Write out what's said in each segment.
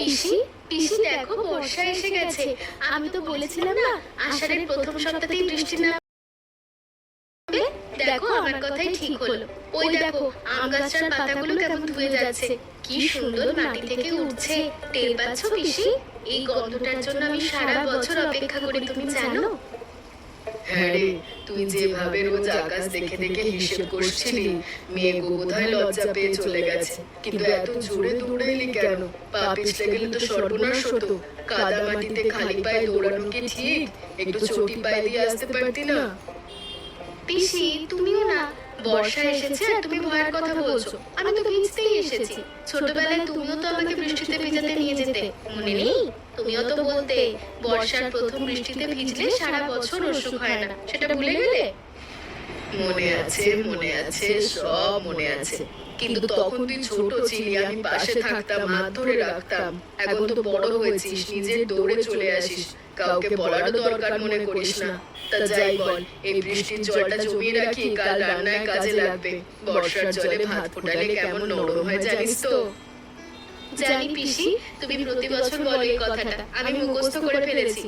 পিসি, পিসি দেখো বর্ষা এসে গেছে। আমি তো বলেছিলাম না আষাঢ়ের প্রথম সপ্তাহতেই বৃষ্টি নামবে। দেখো আমার কথাই ঠিক হলো। ওই দেখো আম গাছটার পাতাগুলো কেমন ধুয়ে যাচ্ছে, কি সুন্দর মাটি থেকে উঠছে। টের পাচ্ছ পিসি? এই গন্ধটার জন্য আমি সারা বছর অপেক্ষা করি, তুমি জানো? হ্যাঁ রে, তুই যেভাবে রোজ আকাশ দেখে দেখে হিসেব করছিলি, মেঘও বোধহয় লজ্জা পেয়ে চলে গেছে। কিন্তু এত জোরে দৌড়ে এলি কেন? পা পিছলে গেলে তো সর্বনাশ হতো। কাদা মাটিতে খালি পায়ে দৌড়ানো কি ঠিক? একটু চটি পায়ে দিয়ে আসতে পারতি না? পিসি তুমিও না, বর্ষা এসেছে আর তুমি ভয়ের কথা বলছো। আমি তো ভিজতেই এসেছি। ছোটবেলায় তুমিও তো আমাকে বৃষ্টিতে ভিজাতে নিয়ে যেতে, মনে নেই? তুমিও তো বলতে বর্ষার প্রথম বৃষ্টিতে ভিজলে সারা বছর অসুখ হয় না, সেটা ভুলে গেলে? মনে আছে, মনে আছে, সব মনে আছে। কিন্তু তখন তুই ছোট ছিলি, আমি পাশে থাকতাম, হাত ধরে রাখতাম। এখন তো বড় হয়েছিস, নিজের দৌড়ে চলে আসিস, কাউকে বলারও দরকার মনে করিস না। তা যাই বল, এই বৃষ্টির জলটা জমিয়ে রাখি, কাল রান্নায় কাজে লাগবে। বর্ষার জলে ভাত ফোটালে কেমন নরম হয় জানিস তো? জানি পিসি, তুমি প্রতি বছর বলো এই কথাটা, আমি মুখস্থ করে ফেলেছি।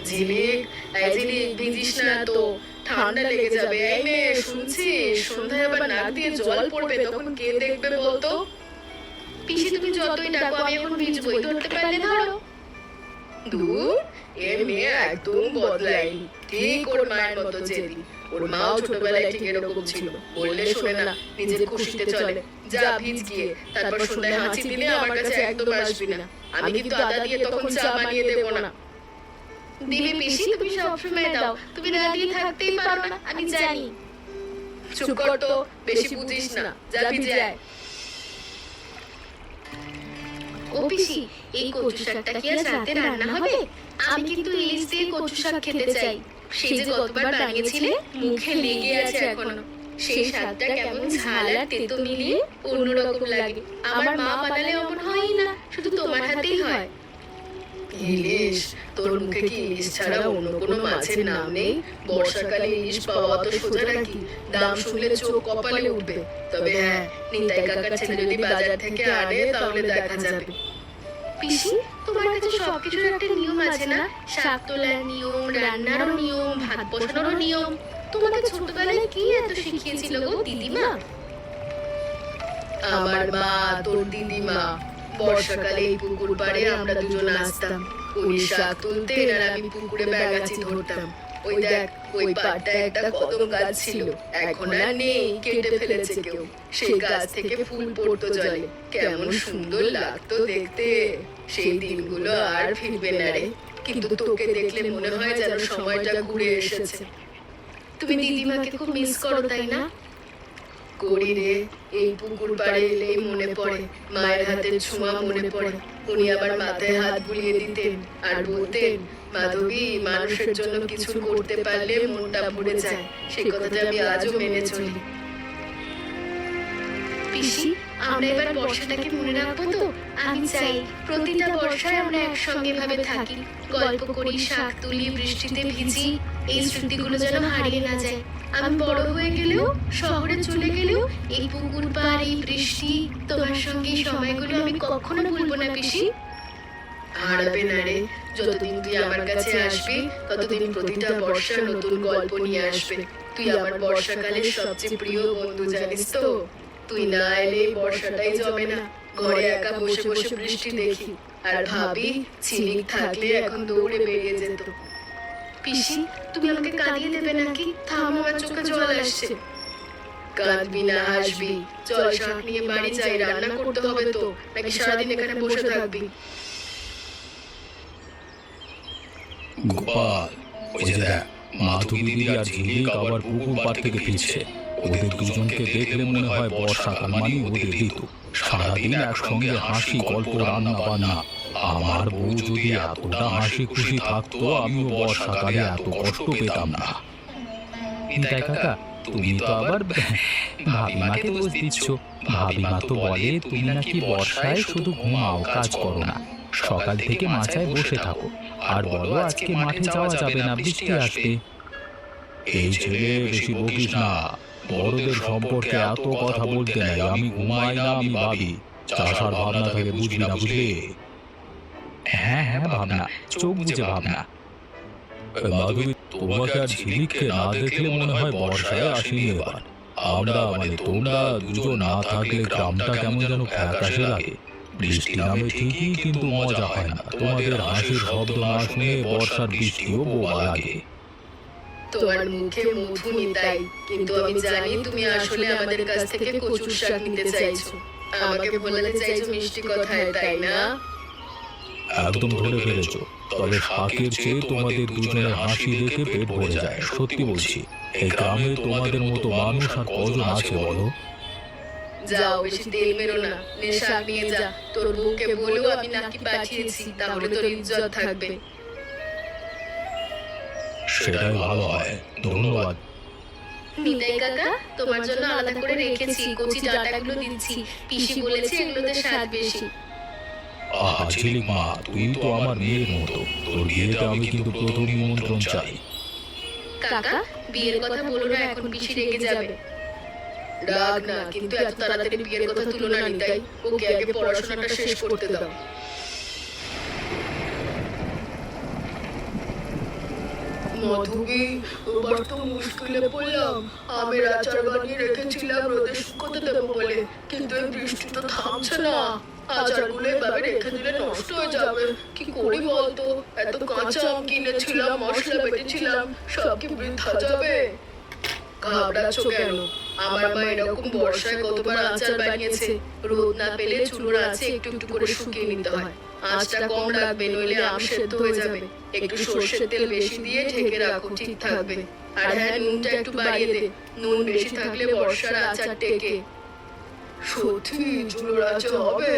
ঝিলিক, এই ঝিলিক, ভিজিস না তো, ঠান্ডা লেগে যাবে। এই মেয়ে, শুনছিস? সন্ধ্যায় আবার নাক দিয়ে জল পড়বে, তখন কে দেখবে বলতো? পিসি তুমি যতই ডাকো আমি এখন ভিজবই, ধরতে পারলে ধরো। দূর, এ মেয়ে একদম বদলায়নি, ঠিক ওর মায়ের মতো জেদি। ওর মাও ছোটবেলায় ঠিক এরকম ছিল, বললে শোনে না, নিজের খুশিতে চলে। যা ভিজ গিয়ে, তারপর সন্ধ্যায় হাঁচি দিলে আমার কাছে একদম আসবি না। আমি কিন্তু আদা দিয়ে তখন চা বানিয়ে দেবো না। দিবি পিসি, তুমি সবসময় দাও, তুমি না দিয়ে থাকতেই পারো না, আমি জানি। চুপ কর তো, বেশি বুঝিস না, যা ভিজে আয়। ও পিসি, এই কচু শাকটা কি আজ রাতে রান্না হবে? আমি কিন্তু ইলিশ দিয়ে কচু শাক খেতে চাই। সেই যে গতবার বানিয়েছিলে, মুখে লেগে আছে এখনো। সেই শাকটা কেমন ঝাল আর তেতো মিলিয়ে অন্যরকম লাগে। আমার মা বানালে অমন হয়ই না, শুধু তোমার হাতেই হয়। ইলিশ? তোর মুখে কি ইলিশ ছাড়া অন্য কোনো মাছের নাম নেই? বর্ষাকালে ইলিশ পাওয়া তো সোজা নাকি? দাম শুনলে চোখ কপালে উঠবে। তবে হ্যাঁ, নিতাই কাকার ছেলে যদি বাজার থেকে আনে তাহলে দেখা যাবে। পিসি, তোমার কাছে সবকিছুর একটা নিয়ম আছে না? শাক তোলার নিয়ম, রান্নারও নিয়ম, ভাত বসানোরও নিয়ম। তোমাকে ছোটবেলায় কি এত শিখিয়েছিল গো দিদিমা? আমার মা, তোর দিদিমা, বর্ষাকালে এই পুকুর পাড়ে আমরা দুজন আসতাম। উনি শাক তুলতেন আর আমি পুকুরে ব্যাঙাচি ধরতাম। ওই দেখ, ওই পাড়টায় একটা কদম গাছ ছিল, এখন আর নেই, কেটে ফেলেছে কেউ। সেই গাছ থেকে ফুল পড়তো জলে, কেমন সুন্দর লাগতো দেখতে। সেই দিনগুলো আর ফিরবে না রে, কিন্তু তোকে দেখলে মনে হয় যেন সময়টা ঘুরে এসেছে। তুমি দিদিমাকে খুব মিস করো, তাই না? করি রে, এই পুকুর পাড়ে এলেই মনে পড়ে, মায়ের হাতের ছোঁয়া মনে পড়ে। উনি আবার মাথায় হাত বুলিয়ে দিতেন আর বলতেন, মাধবী, মানুষের জন্য কিছু করতে পারলে মনটা ভরে যায়। সেই কথাটা আমি আজও মেনে চলি। পিসি, আমরা এবার বর্ষাটাকে মনে রাখবো তো? আমি চাই প্রতিটা বর্ষায় আমরা একসঙ্গে ভাবে থাকি, গল্প করি, শাক তুলি, বৃষ্টিতে ভিজি। এই স্মৃতিগুলো যেন হারিয়ে না যায়। আমি বড় হয়ে গেলেও, শহরে চলে গেলেও, এই পুকুর পাড়, এই বৃষ্টি, তোমার সঙ্গে এই সময়গুলো আমি কখনো ভুলবো না পিসি। হারাবে না রে, যতদিন তুই আমার কাছে আসবি ততদিন প্রতিটা বর্ষা নতুন গল্প নিয়ে আসবে। তুই আমার বর্ষাকালের সবচেয়ে প্রিয় বন্ধু, জানিস তো? তুই না এলে এই বর্ষাটাই জমে না। ঘরে একা বসে বসে বৃষ্টি দেখি আর ভাবি, ঝিলিক থাকলে এখন দৌড়ে বেরিয়ে যেত। পিসি, তুমি আমাকে কাঁদিয়ে দেবে নাকি? থামো, আমার চোখে জল আসছে। কাঁদবি না, হাসবি। চল, শাক নিয়ে বাড়ি যাই, রান্না করতে হবে তো, নাকি সারাদিন এখানে বসে থাকবি? গোপাল, ওই যে দেখ, মাধবী দিদি আর ঝিলিক আবার পুকুর পাড় থেকে ফিরছে। ওদের দুজনকে দেখলে মনে হয় বর্ষাকাল মানে ওদের ঋতু। সারাদিন একসঙ্গে হাসি, গল্প, রান্না বান্না। আমার বউ যদি এতটা হাসি খুশি থাকতো, আমিও বর্ষাকালে এত কষ্ট পেতাম না। নিতাই কাকা, তুমি তো আবার ভাবিমাকে দোষ দিচ্ছ। ভাবিমা তো বলে তুমি নাকি বর্ষায় শুধু ঘুমাও, কাজ করো না। সকাল থেকে মাচায় বসে থাকো আর বলো আজকে মাঠে যাওয়া যাবে না, বৃষ্টি আসবে। এই ছেলে, বেশি বকিস না। বড়দের সম্পর্কে এত কথা বলতে নেই। আমি ঘুমাই না, আমি ভাবি। চাষার ভাবনা থেকে বুঝবি না, বুঝলি? হ্যাঁ হ্যাঁ ভাবনা, চোখ বুঝে ভাবনা। মাধবী, তোমাকে আর ঝিলিককে না দেখলে মনে হয় বর্ষায় আসেনি এবার। আমরা মানে তোমরা দুজন না থাকলে গ্রামটা কেমন যেন ফ্যাকাশে লাগে। বৃষ্টি নামে ঠিকই, কিন্তু মজা হয় না। তোমাদের হাসির শব্দ না শুনে বর্ষার বৃষ্টিও বোবা লাগে। তোমার মুখে মধু নিতাই, কিন্তু আমি জানি তুমি আসলে আমাদের কাছ থেকে কচুর শাক নিতে চাইছো। আমাকে বলতে চাইছো মিষ্টি কথায়, তাই না? একদম ধরে ফেলেছো। তবে শাকের চেয়ে তোমাদের দুজনের হাসি দেখে পেট ভরে যায়, সত্যি বলছি। এই গ্রামে তোমাদের মতো মানুষ আর কজন আছে বলো? যাও, বেশি তেল মেরো না, নে শাক নিয়ে যা। তোর বউকে বলো আমি নাকি পাঠিয়েছি, তাহলে তোর ইজ্জত থাকবে। সেটাই ভালো হয়, ধন্যবাদ। নিতাই কাকা, তোমার জন্য আলাদা করে রেখেছি, কচি ডাঁটাগুলো দিচ্ছি। পিসি বলেছে এগুলোতে স্বাদ বেশি। আহা ঝিলিক মা, তুই তো আমার মেয়ের মতো। তোর বিয়েতে আমি কিন্তু প্রথম নিমন্ত্রণ চাই। কাকা, বিয়ের কথা বলো না, এখন পিসি রেগে যাবে। রাগ না, কিন্তু এত তাড়াতাড়ি বিয়ের কথা তুলো না নিতাই। ওকে আগে পড়াশোনাটা শেষ করতে দাও। মাধবী, এবার তো মুশকিলে পড়লাম। আমের আচার বানিয়ে রেখেছিলাম রোদে শুকোতে দেবো বলে, কিন্তু এই বৃষ্টি তো থামছে না। আচারগুলো এভাবে রেখে দিলে নষ্ট হয়ে যাবে। কি করি বলতো? এত কাঁচা আম কিনেছিলাম, মশলা বেটেছিলাম, সব কি বৃথা যাবে? ঘাবড়াচ্ছ কেন? আমার মা এরকম বর্ষায় কতবার আচার বানিয়েছে। রোদ না পেলে চুলোর আছে একটু একটু করে শুকিয়ে নিতে হয়। আঁচটা কম রাখবে, নইলে আম সেদ্ধ হয়ে যাবে। একটু সর্ষের তেল বেশি দিয়ে ঢেকে রাখো, ঠিক থাকবে। আর হ্যাঁ, নুনটা একটু বাড়িয়ে দে। নুন বেশি থাকলে বর্ষার আচার টেকে। সত্যি চুলোর আচার হবে?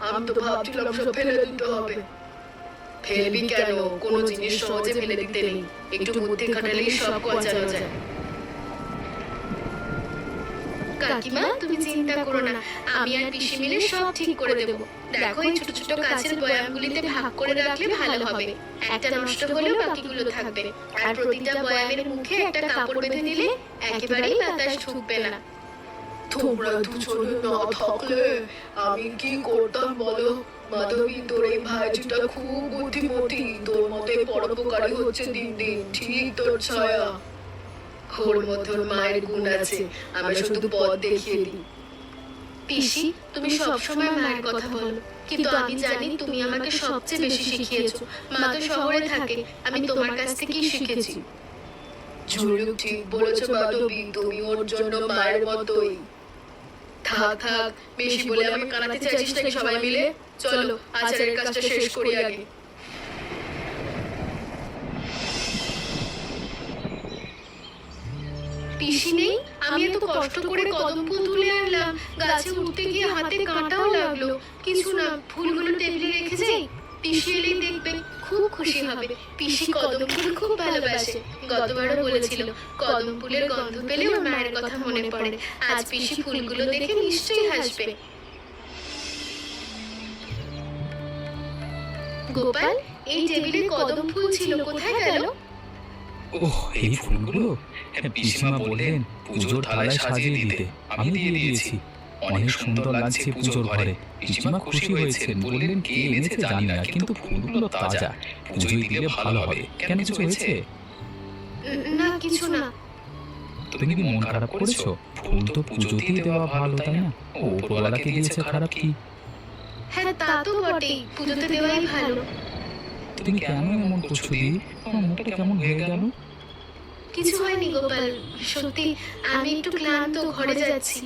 আমি তো ভাবছিলাম সব ফেলে দিতে হবে। ফেলবি কেন? কোনো জিনিস সহজে ফেলে দিতে নেই, একটু বুদ্ধি খাটালেই সব কচানো যায়। কাকিমা, তুমি চিন্তা করো না, আমি আর পিসি মিলে সব ঠিক করে দেবো। দেখো, এই ছোট ছোট কাচের বয়ামগুলিতে ভাগ করে রাখলে ভালো হবে। একটা নষ্ট হলেও বাকিগুলো থাকবে। আর প্রতিটা বয়ামের মুখে একটা কাপড় বেঁধে দিলে একেবারেই বাতাস ঢুকবে না। তোমরা দুজনে না থাকলে আমি কি করতাম বলো? মাধবী, তোর এই ভাইজিটা খুব বুদ্ধিমতী। তোর মতে পরোপকারী হচ্ছে দিন দিন, ঠিক তোর ছায়া। ওর মধ্যে ওর মায়ের গুণ আছে, আমরা শুধু পথ দেখিয়ে দিই। পিসি, তুমি সবসময় মায়ের কথা বলো, কিন্তু আমি জানি তুমি আমাকে সবচেয়ে বেশি শিখিয়েছো। মা তো শহরে থাকে, আমি তোমার কাছ থেকেই শিখেছি। ঝুলু ঠিক বলেছো মাধবী, তুমি ওর জন্য মায়ের মতোই। থাক থাক, বেশি বলে আমি কানাতে চাইছিস নাকি? সবাই মিলে চলো আচারের কাজটা শেষ করি আগে। পিসি নেই, আমি এত কষ্ট করে কদম ফুল তুলে আনলাম, গাছে উঠতে গিয়ে হাতে কাঁটাও লাগলো। কিছু না, ফুলগুলো টেবিলে রেখে যাই। পিসি এলেই দেখবেন, খুব খুশি হবে। পিসি কদম ফুল খুব ভালোবাসে। গতবারও বলেছিল কদম ফুলের গন্ধ পেলে ওর মায়ের কথা মনে পড়ে। আজ পিসি ফুলগুলো দেখে নিশ্চয়ই হাসবে। গোপাল, এই টেবিলে কদম ফুল ছিল, কোথায় গেল? ওহ, এই ফুলগুলো পিসিমা বললেন পুজোর থালায় সাজিয়ে দিতে, আমি দিয়ে দিয়েছি। অনেক সুন্দর লাগছে পুজোর ঘরে। পিসিমা খুশি হয়েছেন, বললেন কে এনেছে জানি না, কিন্তু ফুলগুলো তাজা, পুজোয় দিলে ভালো হবে। কেন, কিছু হয়েছে? না, কিছু না। তুমি কি মন খারাপ করেছো? ফুল তো পুজোতেই দেওয়া ভালো, তাই না? ও উপরওয়ালাকে দিয়েছে, খারাপ কি? হ্যাঁ, তা তো বটেই, পুজোতে দেওয়াই ভালো। তুমি কেন এমন করছো দিদি? আমার মুখটা কেমন হয়ে গেল? কিছু হয়নি গোপাল, সত্যি আমি একটু ক্লান্ত, ঘরে যাচ্ছি।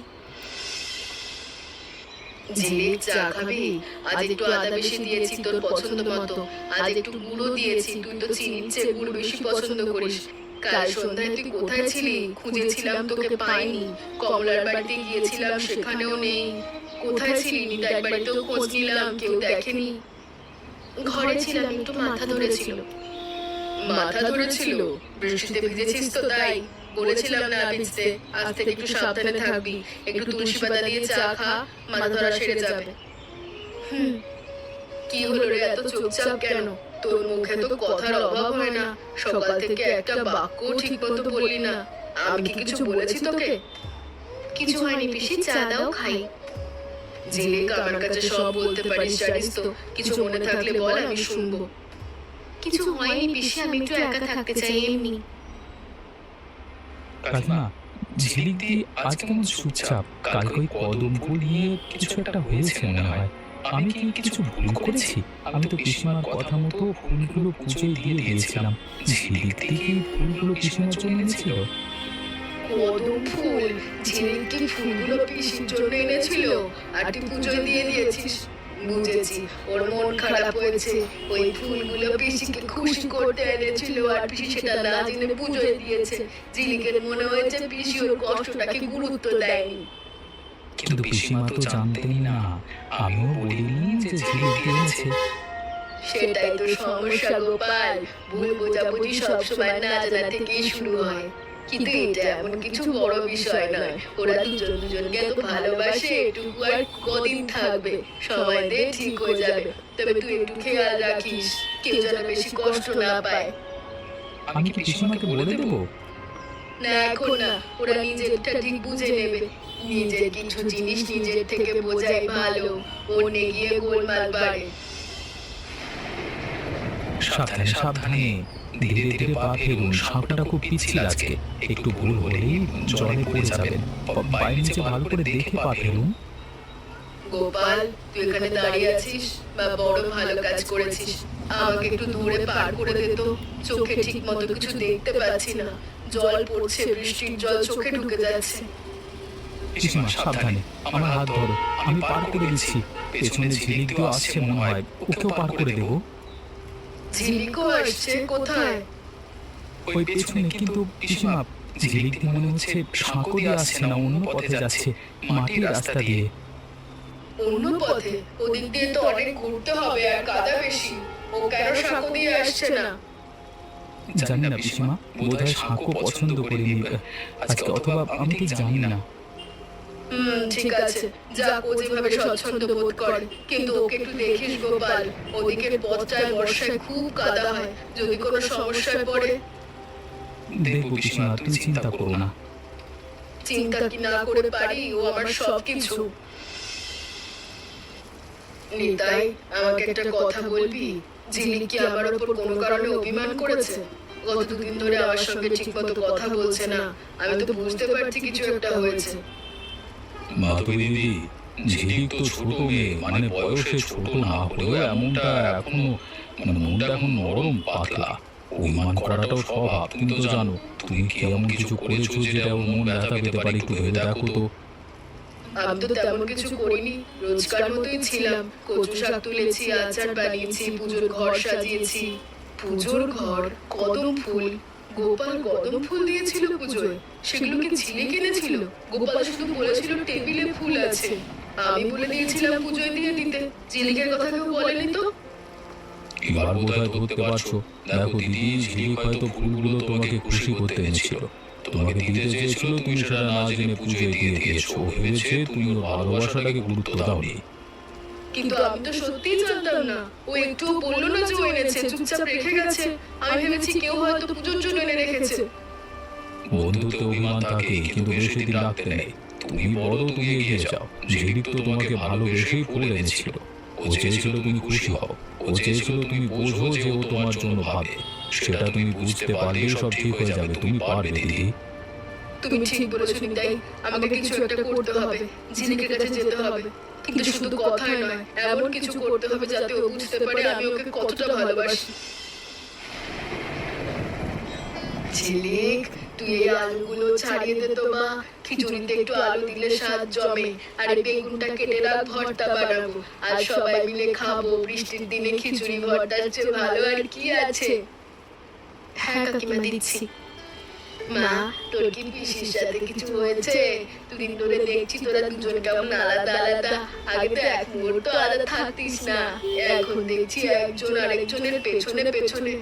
ঝিলিক, চা খাবি? আজ একটু আদা বেশি দিয়েছি তোর পছন্দ মতো। আজ একটু গুঁড়ো দিয়েছি, তুই তো চিনির চেয়ে গুড় বেশি পছন্দ করিস। কাল সন্ধ্যায় তুই কোথায় ছিলি? খুঁজেছিলাম, তোকে পাইনি। কমলার বাড়িতে গিয়েছিলাম, সেখানেও নেই। কোথায় ছিলি? নিতাই বাড়িতেও খোঁজ নিলাম, কেউ দেখেনি। ঘরে ছিলাম, একটু মাথা ধরেছিল। মাথা ধরেছিল? বৃষ্টিতে ভিজেছিস তো তাই? বলেছিলাম না ভিজতে। আজ থেকে একটু সাবধানে থাকবি। একটু তুলসী পাতা দিয়ে চা খা, মাথা ধরা সেরে যাবে। কি হলো রে, এত চুপচাপ কেন? তোর মুখে তো কথার অভাব হয় না। সকাল থেকে একটা বাক্য ঠিক মতো বললি না। আমি কি কিছু বলেছি তোকে? কিছু হয়নি পিসি, চা দাও খাই। ঝিলিক, আমার কাছে সব বলতে পারিস, জানিস তো। কিছু মনে থাকলে বল, আমি শুনবো। কিছু হয়নি পিসি, আমি একটু একা থাকতে চাই এমনি। কাকিমা, ঝিলিক দি আজ কেমন চুপচাপ। কালকে ওই কদম ফুল নিয়ে কিছু একটা হয়েছে মনে হয়। আমি কি কিছু ভুল করেছি? আমি তো পিসিমার কথা মতো ফুলগুলো পুজোয় দিয়ে দিয়েছিলাম। ঝিলিক দি কি ফুলগুলো পিসিমার জন্য এনেছিল? কদম ফুল? ঝিলিক কি ফুলগুলো পিসির জন্য এনেছিল আর তুই পুজোয় দিয়ে দিয়েছিস? বুঝেছি, ওর মন খারাপ হয়েছে। ওই ফুলগুলো পিসিকে খুশি করতে এনেছিল আর পিসি সেটা না জেনে পুজোয় দিয়েছে। ঝিলিকের মনে হয়েছে পিসি ওর কষ্টটাকে গুরুত্ব দেয়নি। কিন্তু পিসিমা তো জানতেনই না। আমিও বলিনি যে ঝিলিক দি এনেছে। সেটাই তো সমস্যা গোপাল, ভুল বোঝাবুঝি সবসময় না জানা থেকেই শুরু হয়। কিন্তু এটা এমন কিছু বড় বিষয় নয়। ওরা দুজন দুজনকে এত ভালোবাসে, এটুকু আর কদিন থাকবে। সময় দে, ঠিক হয়ে যাবে। তবে তুই একটু খেয়াল রাখিস, কেউ যেন বেশি কষ্ট না পায়। আমি কি পিসিমাকে বলে দেবো? না, এখন না। ওরা নিজেরটা ঠিক বুঝে নেবে। নিজের কিছু জিনিস নিজের থেকে বোঝাই ভালো, অন্যে গিয়ে গোলমাল বাড়ে। সাবধানে সাবধানে, ধীরে ধীরে পা ফেলুন। সাঁকোটা খুব পিছিল আজকে। একটু ভুল হলেই জলে পড়ে যাবেন। বাইরে নিচে ভালো করে দেখে পা ফেলুন। গোপাল, তুই এখানে দাঁড়িয়ে আছিস বা বড় ভালো কাজ করেছিস। আমাকে একটু দূরে পার করে দে তো। চোখে ঠিক মতো কিছু দেখতে পাচ্ছি না। জল পড়ছে, বৃষ্টির জল চোখে ঢুকে যাচ্ছে। পিসিমা সাবধানে, আমার হাত ধরো। আমি পার করে দিচ্ছি। পেছনে ঝিলিক দিও আসছে মনে হয়, ওকেও পার করে দেবো। ঝিলিকও আসছে? কোথায়? ওই পেছনে। কিন্তু পিসিমা, ঝিলিক দিয়ে মনে হচ্ছে সাঁকো দিয়ে আসছে না, অন্য পথে যাচ্ছে, মাটির রাস্তা দিয়ে। অন্য পথে? ওদিক দিয়ে তো অনেক ঘুরতে হবে আর কাদা বেশি। ও কেন সাঁকো দিয়ে আসছে না? জানি না পিসিমা, বোধহয় সাঁকো পছন্দ করিনি আজকে, অথবা আমি ঠিক জানি না। ঠিক আছে, যাক, ও যেভাবে স্বচ্ছন্দ বোধ করে। কিন্তু ওকে একটু দেখিস গোপাল, ওদিকের পথটায় বর্ষায় খুব কাদা হয়। যদি কোনো সমস্যায় পড়ে। দেখবো পিসিমা, তুমি চিন্তা করো না। চিন্তা কি না করে পারি? ও আমার সবকিছু। নিতাই, আমাকে একটা কথা বলবি? ঝিলিক কি আমার ওপর কোনো কারণে অভিমান করেছে? গত দুদিন ধরে আমার সঙ্গে ঠিক মতো কথা বলছে না। আমি তো বুঝতে পারছি কিছু একটা হয়েছে। মাধবী দিদি, ঝিলিক তো ছোট মেয়ে, মানে বয়সে ছোট না হলেও এমনটা এখনো, মানে মনটা এখন নরম পাতলা। অভিমান করাটাও স্বভাব, তুমি তো জানো। তুমি কি এমন কিছু করেছো যেটা ওর মন ব্যথা পেতে পারে? একটু ভেবে দেখো তো। আমি তো তেমন কিছু করিনি, রোজকার মতোই ছিলাম। কচু শাক তুলেছি, আচার বানিয়েছি, পুজোর ঘর সাজিয়েছি। পুজোর ঘর? কদম ফুল? গোপাল কদম ফুল দিয়েছিল পুজোয়? সেগুলো কি ঝিলিক এনেছিল? গোপাল শুধু বলেছিল টেবিলে ফুল আছে। আমি বলে দিয়েছিলাম পুজোয় দিয়ে দিতে। ঝিলিকের কথা কেউ বলেনি তো। এবার বোধহয় ধরতে পারছো। দেখো দিদি, ঝিলিক হয়তো ফুলগুলো তোমাকে খুশি করতে এনেছিল, তোমাকে দিতে চেয়েছিল, তুমি সেটা না জেনে পুজোয় দিয়ে দিয়েছো। ও ভেবেছে তুমি ওর ভালোবাসাটাকে গুরুত্ব দাওনি। কিন্তু আমি তো সত্যিই জানতাম না। ও একটুও বললো না যে ও এনেছে, চুপচাপ রেখে গেছে। আমি ভেবেছি কেউ হয়তো পুজোর জন্য এনে রেখেছে। বন্ধুত্বে অভিমান থাকে, কিন্তু বেশি দিন রাখতে নেই। তুমি বড়, তুমি এগিয়ে যাও। ঝিলিক তো তোমাকে ভালোবেসেই ফুল এনেছিল। ও চেয়েছিল তুমি খুশি হও। ও চেয়েছিল তুমি বোঝো যে ও তোমার জন্য ভাবে। সেটা তুমি বুঝতে পারলেই সব ঠিক হয়ে যাবে। তুমি পারবে দিদি। তুমি ঠিক বলেছো নিতাই, আমাকে কিছু একটা করতে হবে। ঝিলিকের কাছে যেতে হবে। কিন্তু শুধু কথায় নয়, এমন কিছু করতে হবে যাতে ও বুঝতে পারে আমি ওকে কতটা ভালোবাসি। ঝিলিক, তুই এই আলুগুলো ছাড়িয়ে দে তো মা। খিচুড়িতে একটু আলু দিলে স্বাদ জমে। আর এই বেগুনটা কেটে রাখ, ভর্তা বানাবো। আর সবাই মিলে খাবো। বৃষ্টির দিনে খিচুড়ি ভর্তার চেয়ে ভালো আর কি আছে? হ্যাঁ কাকিমা, দিচ্ছি। মা, তোর কি পিসির সাথে কিছু হয়েছে? দুদিন ধরে দেখছি তোরা দুজন কেমন আলাদা আলাদা। আগে তো এক মুহূর্ত আলাদা থাকতিস না। এখন দেখছি একজন আরেকজনের পেছনে পেছনে।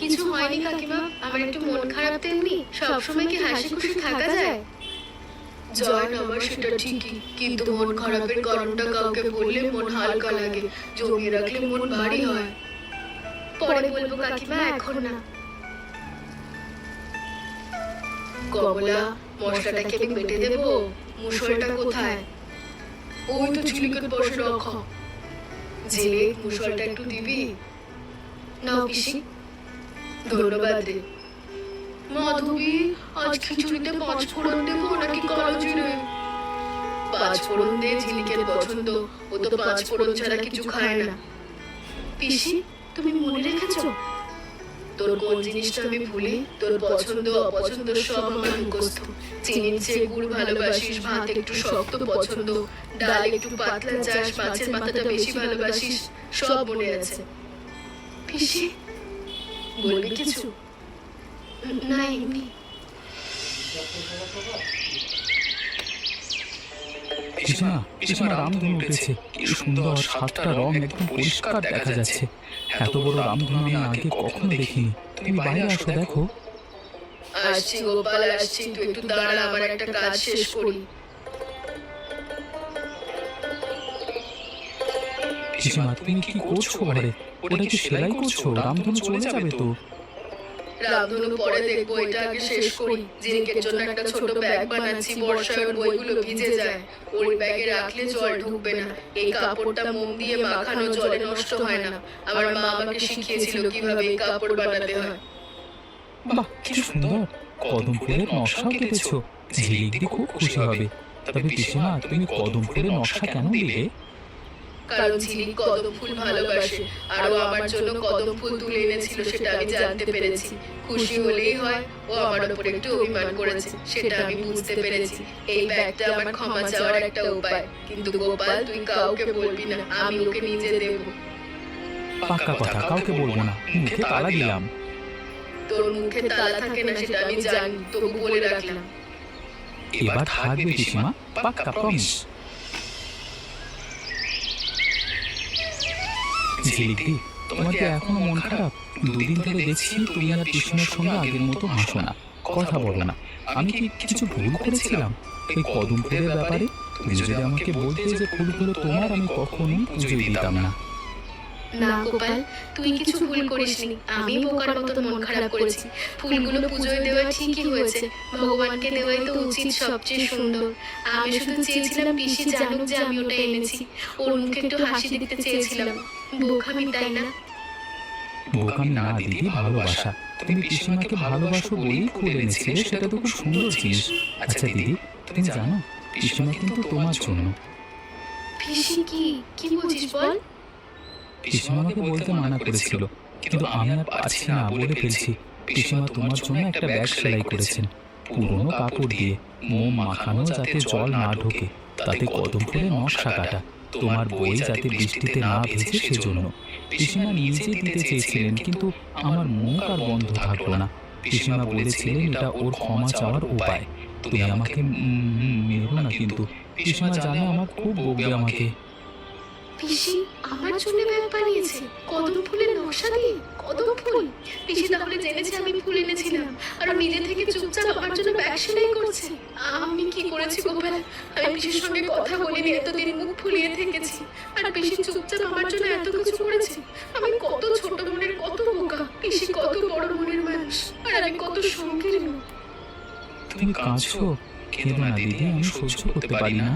কিছু হয়নি কাকিমা, আমার একটু মন খারাপ, তেমনি সবসময় কি হাসি খুশি থাকা যায়? জয় আমার সেটা ঠিকই, কিন্তু মন খারাপের কারণটা কাউকে বললে মন হালকা লাগে, জমিয়ে রাখলে মন ভারী হয়। পরে বলবো কাকিমা, এখন না। কমলা, মশলাটাকে আমি বেটে দেবো? মুসলটা কোথায়? ওই তো ঝিলিকের বসে রাখা। ঝিলিক, মুসলটা একটু দিবি? নাও পিসি। ধন্যবাদ রে। মাধবী, আজ খিচুড়িতে 5 ফোড়ন দেবো নাকি কালো জিরে? 5 ফোড়ন দে, ঝিলিকের পছন্দ। ও তো 5 ফোড়ন ছাড়া কিছু খায় না। পিসি, তুমি মনে রেখেছো? তোর কোন জিনিসটা আমি ভুলি? তোর পছন্দ অপছন্দ সব আমার মুখস্থ। চিনির চেয়ে গুড় ভালোবাসিস, ভাত একটু শক্ত পছন্দ, ডাল একটু পাতলা চাস, মাছের মাথাটা বেশি ভালোবাসিস, সব মনে আছে। পিসি, বলবি কিছু? না এমনি। পিসমা, পিসমা রামধনু উঠেছে। কি সুন্দর, সাতটা রং একদম পরিষ্কার দেখা যাচ্ছে। এত বড় রামধনু আমি আগে কখনো দেখিনি। তুমি বাইরে আসো, দেখো। আসছি গোপাল, আসছি। তুই একটু দাঁড়া, আমার একটা কাজ শেষ করি। পিসমা, তুমি কি করছো ঘরে? ওটা কি সেলাই করছো? রামধনু চলে যাবে তো। রামধনু পরে দেখবো, এটা আগে শেষ করি। জিনিকের জন্য একটা ছোট ব্যাগ বানাচ্ছি। বর্ষায় ওর বইগুলো ভিজে যায়, ওই ব্যাগে রাখলে জল ঢুকবে না। এই কাপড়টা মোম দিয়ে মাখানো, জলে নষ্ট হয় না। আমার মা আমাকে শিখিয়েছিল কিভাবে এই কাপড় বানাতে হয়। বাহ, কি সুন্দর! কদম ফুলের নকশাও কেটেছো। ঝিলিক দি খুব খুশি হবে। তবে পিসমা, তুমি কদম ফুলের নকশা কেন দিলে? কারণ ঝিলিক কদম ফুল ভালোবাসে, আর ও আমার জন্য কদম ফুল তুলে এনেছিল, সেটা আমি জানতে পেরেছি। খুশি হলেই হয়, ও আমার উপর একটু অভিমান করেছে, সেটা আমি বুঝতে পেরেছি। এই ব্যাগটা আমার ক্ষমা চাওয়ার একটা উপায়। কিন্তু গোপাল, তুই কাউকে বলবি না, আমি ওকে নিজে দেব। পাক্কা কথা, কাউকে বলবো না। মুখে তালা দিলাম। তোর মুখে তালা থাকে না সেটা আমি জানি, তবু বলে রাখলাম। এবার থাকবে পিসমা, পাক্কা প্রমিস। ঝিলিক দি, তোমার কি এখনো মন খারাপ? দুদিন ধরে দেখছি তুমি আর পিসিমার সঙ্গে আগের মতো হাসো না, কথা বলো না। আমি কি কিছু ভুল করেছিলাম এই কদম ফুলের ব্যাপারে? তুমি যদি আমাকে বলতে যে ফুলগুলো তোমার, আমি কখনোই পুজোই দিতাম না। না গোপাল, তুই কিছু ভুল করিসনি। আমি বোকার মতো মন খারাপ করেছি। ফুলগুলো পুজোয় দেওয়া ঠিকই হয়েছে, ভগবানকে দেওয়াই তো উচিত সবচেয়ে সুন্দর। আমি শুধু চেয়েছিলাম পিসি জানুক যে আমি ওটা এনেছি। ওর মুখে একটু হাসি দিতে চেয়েছিলাম। বোকামি, তাই না? বোকামি না দিদি, ভালোবাসা। তুমি পিসিমাকে ভালোবাসো বলেই ফুল এনেছিলে, সেটা তো খুব সুন্দর জিনিস। আচ্ছা দিদি, তুমি জানো পিসিমা কিন্তু তোমার জন্য। পিসি কি বলছিস বল? পিসিমা আমাকে বলতে মানা করেছিল, কিন্তু আমি আর পারছি না, বলে ফেলছি। পিসিমা তোমার জন্য একটা ব্যাগ সেলাই করেছেন, পুরনো কাপড় দিয়ে, মোম মাখানো যাতে জল না ঢোকে, তাতে কদম ফুলের নকশা কাটা, তোমার বই যাতে বৃষ্টিতে না ভেজে সেজন্য। পিসিমা নিজে দিতে চেয়েছিলেন, কিন্তু আমার মুখ আর বন্ধ থাকলো না। পিসিমা বলেছিলেন এটা ওর ক্ষমা চাওয়ার উপায়। তুমি আমাকে মেরো না কিন্তু। পিসিমা জানো আমার খুব বকবে আমাকে। পিসি আমার জন্য ব্যাগ বানিয়েছে কদম ফুলের নকশা দিয়ে? কদম ফুল? পিসি তাহলে জেনেছে আমি ফুল এনেছিলাম, আর ও নিজে থেকে চুপচাপ আমার জন্য ব্যাগ সেলাই করছে। আমি কি করেছি গোপাল? আমি পিসির সঙ্গে কথা বলিনি, এতদিন মুখ ফুলিয়ে থেকেছি, আর পিসি চুপচাপ আমার জন্য এত কিছু করেছে। আমি কত ছোট মনের, কত বোকা। পিসি কত বড় মনের মানুষ, আর আমি কত সংকীর্ণ। তুমি কাঁদছো? কেঁদো না দিদি, আমি সহ্য করতে পারি না।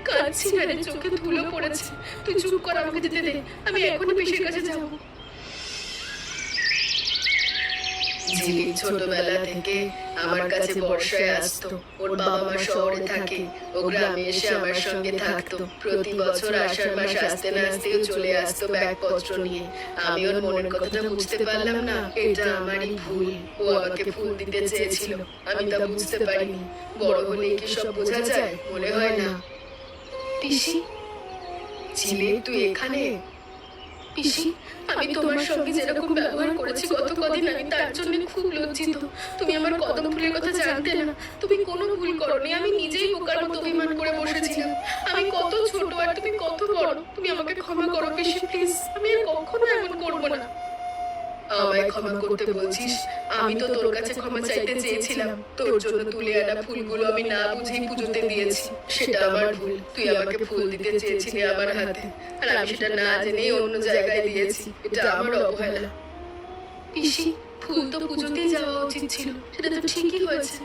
কাঁদছি না রে, চোখে ধুলো পড়েছে। তুই চুপ কর, আমাকে যেতে দে। আমি এখনই পিসির কাছে যাবো। ঝিলিক ছোটবেলা থেকে আমার কাছে বর্ষায় আসতো। ওর বাবা মা শহরে থাকে, ও গ্রামে এসে আমার সঙ্গে থাকতো। প্রতি বছর আষাঢ় মাস আসতে না আসতেও চলে আসতো ব্যাগপত্র নিয়ে। আমি ওর মনের কথাটা বুঝতে পারলাম না, এটা আমারই ভুল। ও আমাকে ফুল দিতে চেয়েছিল, আমি তা বুঝতে পারিনি। বড় হলে কি সব বোঝা যায়? মনে হয় না। পিসি, ঝিলিক, তুই এখানে? পিসি, আমি তোমার সঙ্গে যেরকম ব্যবহার করেছি গত কদিন, আমি তার জন্য খুব লজ্জিত। তুমি আমার কদম ফুলের কথা জানতে না, তুমি কোনো ভুল করনি। আমি নিজেই বোকার মতো অভিমান করে বসেছিলাম। আমি কত ছোট আর তুমি কত বড়। তুমি আমাকে ক্ষমা করো পিসি, প্লিজ। আমি আর কখনো এমন করবো না। আমায় ক্ষমা করতে বলছিস? আমি তো তোর কাছে ক্ষমা চাইতে চেয়েছিলাম। তোর জন্য তুলে আনা ফুলগুলো আমি না বুঝেই পুজোতে দিয়েছি, সেটা আমার ভুল। তুই আমাকে ফুল দিতে চেয়েছিলি আমার হাতে, আর আমি সেটা না জেনেই অন্য জায়গায় দিয়েছি। এটা আমার অবহেলা। পিসি, ফুল তো পুজোতেই যাওয়া উচিত ছিল, সেটা তো ঠিকই হয়েছে।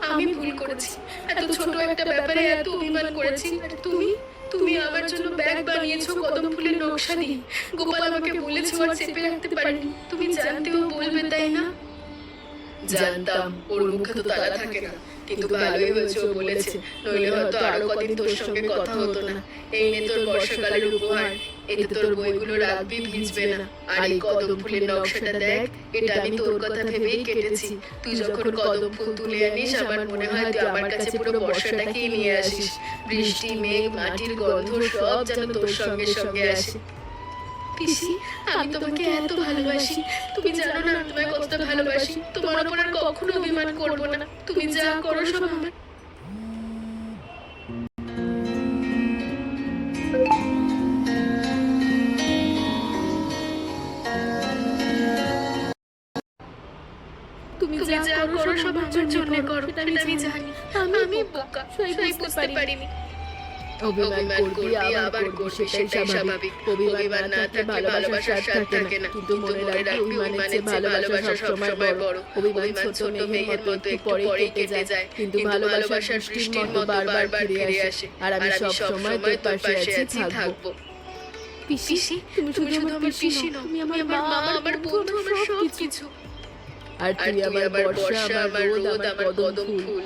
আমি ভুল করেছি, এত ছোট একটা ব্যাপারে এত অভিমান করেছি। আর তুমি তুমি আমার জন্য ব্যাগ বানিয়েছো কদম ফুলের নকশা দিয়ে। গোপাল আমাকে বলেছে আর চেপে রাখতে পারিনি। তুমি জানতেও বলবে তাই না? জানতাম ওর মুখে তো তালা থাকে না, কিন্তু ভালোই হয়েছে ও বলেছে, নইলে হয়তো আরো কদিন তোর সঙ্গে কথা হতো না। এই নে তোর বর্ষাকালের উপহার, এতে তোর বইগুলো রাখবি, ভিজবে না। আর এই কদম ফুলের নকশাটা দেখ, এটা আমি তোর কথা ভেবেই কেটেছি। তুই যখন কদম ফুল তুলে আনিস আমার মনে হয় তুই আমার কাছে পুরো বর্ষাটাকেই নিয়ে আসিস। বৃষ্টি, মেঘ, মাটির গন্ধ সব যেন তোর সঙ্গে সঙ্গে আসে। পিসি, আমি তোমাকে এত ভালোবাসি, তুমি জানো না আমি তোমায় কতটা ভালোবাসি। তোমার উপর আর কখনো অভিমান করবো না। তুমি যা করো সব আমার। তুমি যা করো সব আমার জন্য করো, এটা আমি জানি। আমি বোকা, তাই বুঝতে পারিনি। অভিমান করবি, আবার করবি, সেটাই স্বাভাবিক। অভিমান না থাকলে ভালোবাসার স্বাদ থাকে না। কিন্তু মনে রাখবি অভিমানের চেয়ে ভালোবাসা সবসময় বড়। অভিমান ছোট মেঘের মতো একটু পরে কেটে যায়, কিন্তু ভালোবাসার বৃষ্টির মতো বারবার ফিরে আসে। আর আমি সবসময় তোর পাশে আছি, থাকবো। পিসি, তুমি শুধু আমার পিসি নও, তুমি আমার মা, আমার বন্ধু, আমার সব কিছু। আর তুই আমার বর্ষা, আমার রোদ, আমার কদম ফুল।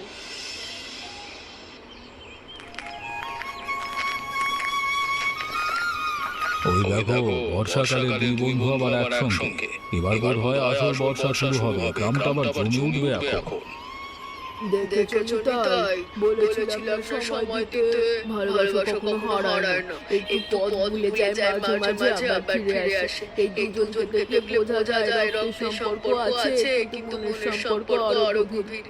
ওই দেখো, বর্ষাকালে দুই বন্ধু আবার একসঙ্গে। এবার বোধ হয় আসল বর্ষা শুরু হবে, গ্রামটা আবার জমে উঠবে এখন। দেখেছো তাই বলেছিলাম সময় দিতে। ভালোবাসা কখনো হারায় না, একটু পথ ভুলে যায়, মাঝে মাঝে আবার ফিরে আসে। এই দুজন দেখলে বোঝা যায় রক্তের সম্পর্ক আছে, কিন্তু মনের সম্পর্ক আরো গভীর।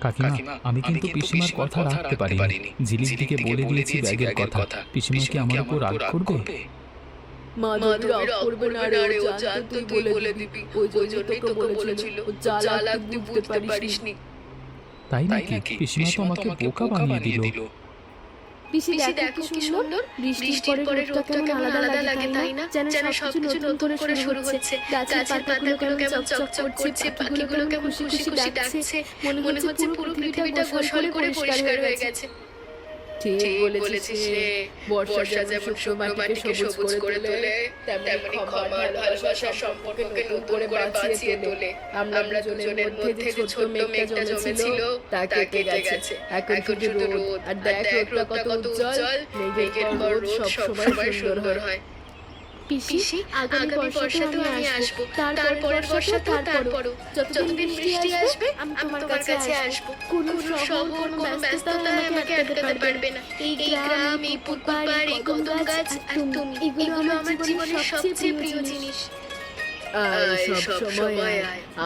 কাকিমা, আমি কিন্তু পিসিমার কথা রাখতে পারিনি। ঝিলিক দিকে বলে দিয়েছি ব্যাগের কথা। পিসিমা কি আমার উপর রাগ করবে? মা রাগ করবে না রে, ও জানতো তুই বলে দিবি। ওই জন্যই তোকে বলেছিল, চালাক তুই বুঝতে পারিসনি। তাই নাকি? পিসিমা তো আমাকে বোকা বানিয়ে দিল। পিসি, দেখো কি সুন্দর, বৃষ্টির পরে রোদটা কেমন আলাদা লাগে, তাই না? যেন সবকিছু নতুন করে শুরু হচ্ছে। গাছের পাতাগুলো কেমন চকচক করছে, পাখিগুলো কেমন খুশি খুশি ডাকছে। মনে হচ্ছে পুরো পৃথিবীটা গোসল করে পরিষ্কার হয়ে গেছে। ঠিক বলেছিস রে। বর্ষা যেমন শুকনো মাটিকে সবুজ করে তোলে, তেমনি ক্ষমা আর ভালোবাসার সম্পর্ককে নতুন করে বাঁচিয়ে তোলে। আমরা দুজনের মধ্যে যে ছোট মেঘটা জমেছিল তা কেটে গেছে। এখন শুধু রোদ, আর দেখ রোদটা কত উজ্জ্বল। মেঘের পর রোদ সবসময় সুন্দর হয়। পিসি, আগামী বর্ষাতেও আমি আসবো, তারপরের বর্ষাতেও, তারপরও। যতদিন বৃষ্টি আসবে আমি তোমার কাছে আসবো। কোনো শহর, কোনো ব্যস্ততায় আমাকে আটকাতে পারবে না। এই গ্রাম, এই পুকুর পাড়, এই কদম গাছ আর তুমি, এগুলো আমার জীবনের সবচেয়ে প্রিয় জিনিস। সব সময়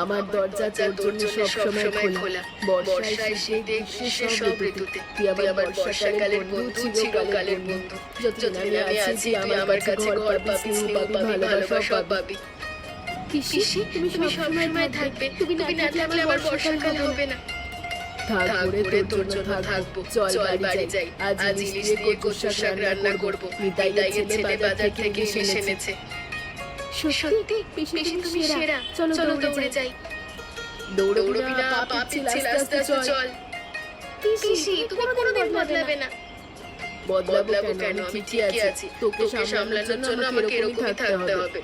আমার দরজা তোর জন্য সবসময় খোলা। বর্ষায়, শীতে, গ্রীষ্মে, সব ঋতুতে তুই আমার বর্ষাকালের বন্ধু, চিরকালের বন্ধু। যতদিন আমি আছি তুই আমার কাছে ঘর পাবি, স্নেহ পাবি, ভালোবাসা পাবি। পিসি, তুমি সবসময় থাকবে। তুমি না থাকলে আমার বর্ষাকাল হবে না। থাকবো, তোর জন্য থাকবো। চল বাড়ি যাই, আজ ইলিশ দিয়ে কচুর শাক রান্না করবো। নিতাইয়ের ছেলে বাজার থেকে ইলিশ এনেছে। সত্যি পিসি, তুমি সেরা। চলো দৌড়ে যাই। দৌড়বি না, পা পিছল, আস্তে আস্তে চল। পিসি, তুমি কোনোদিন বদলাবে না। বদলাবো কেন? আমি ঠিকই আছি। তোকে সামলানোর জন্য আমাকে এরকমই থাকতে হবে।